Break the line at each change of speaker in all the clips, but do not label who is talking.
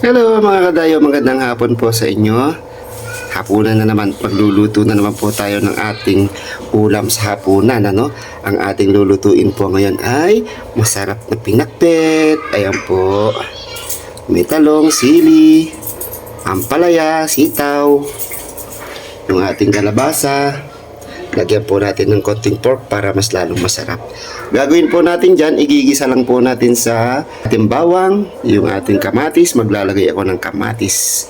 Hello mga kadayo, magandang hapon po sa inyo. Hapunan na naman, pagluluto na naman po tayo ng ating ulam sa hapunan. Ang ating lulutuin po ngayon ay masarap na pinakbet. Ayan po, may talong, sili, ampalaya, sitaw, yung ating kalabasa. Lagyan po natin ng konting pork para mas lalong masarap. Gagawin po natin dyan, igigisa lang po natin sa ating bawang, yung ating kamatis. Maglalagay ako ng kamatis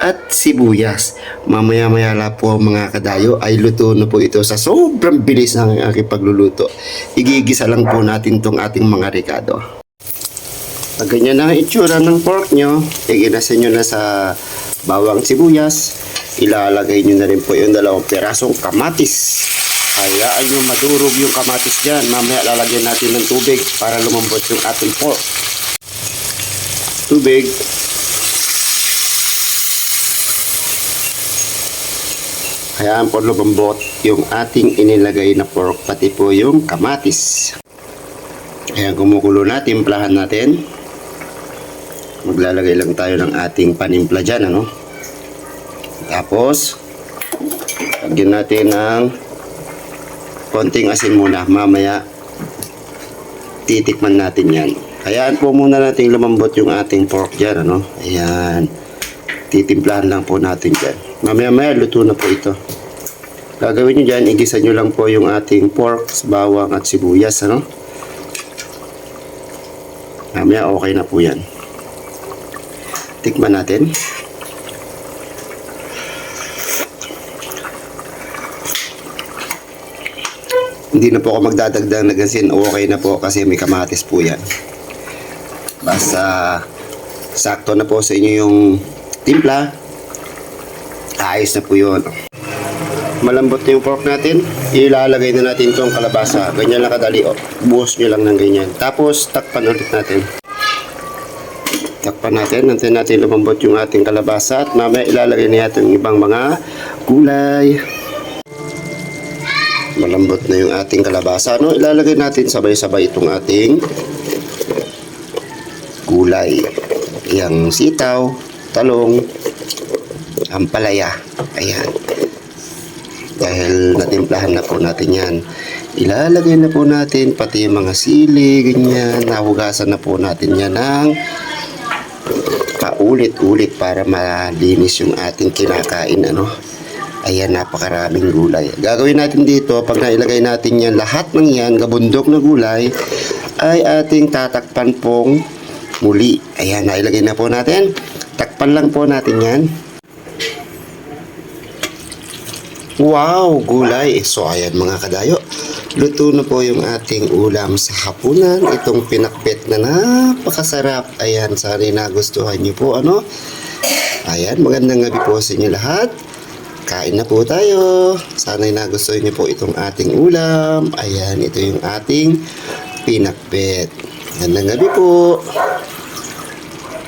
at sibuyas. Mamaya-maya la po mga kadayo ay luto na po ito sa sobrang bilis ng aking pagluluto. Igigisa lang po natin tong ating mga ricado. Pag ganyan na ang itsura ng pork nyo, iginasin nyo na sa bawang sibuyas. Ilalagay nyo na rin po yung 2 pirasong kamatis. Hayaan nyo madurog yung kamatis dyan. Mamaya lalagyan natin ng tubig para lumambot yung ating pork. Tubig. Hayaan po lumambot yung ating inilagay na pork, pati po yung kamatis. Ayan, kumukulo na, timplahan natin. Maglalagay lang tayo ng ating panimpla dyan, Tapos, lagyan natin ng konting asin muna. Mamaya, titikman natin yan. Hayaan po muna natin lumambot yung ating pork dyan, Ayan. Titimplahan lang po natin dyan. Mamaya-maya, luto na po ito. Gagawin nyo dyan, igisa nyo lang po yung ating pork, bawang at sibuyas, Mamaya, okay na po yan. Tikman natin. Hindi na po ako magdadagdag ng asin. Okay na po kasi may kamatis po yan. Basta sakto na po sa inyo yung timpla. Ayos na po yun. Malambot na yung pork natin. Ilalagay na natin itong kalabasa. Ganyan lang kadali. Buhos nyo lang ng ganyan. Tapos takpan ulit natin. Takpan natin. Nantayin natin lumambot yung ating kalabasa. At mamaya ilalagay na natin yung ibang mga gulay. Malambot na yung ating kalabasa, Ilalagay natin sabay-sabay itong ating gulay. Yang sitaw, talong, ampalaya. Ayan. Dahil natimplahan na po natin yan. Ilalagay na po natin pati yung mga sili, ganyan. Nahugasan na po natin yan ng paulit-ulit para malinis yung ating kinakain, Ayan, napakaraming gulay. Gagawin natin dito, pag nailagay natin yan, lahat ng yan, gabundok na gulay, ay ating tatakpan pong muli. Ayan, nailagay na po natin. Takpan lang po natin yan. Wow, gulay. So, ayan mga kadayo. Luto na po yung ating ulam sa hapunan. Itong pinakbet na napakasarap. Ayan, sana nagustuhan nyo po, Ayan, magandang gabi po sa inyo lahat. Kain na po tayo. Sana'y nagustuhan niyo po itong ating ulam. Ayan, ito yung ating pinakbet. Gandang gabi po.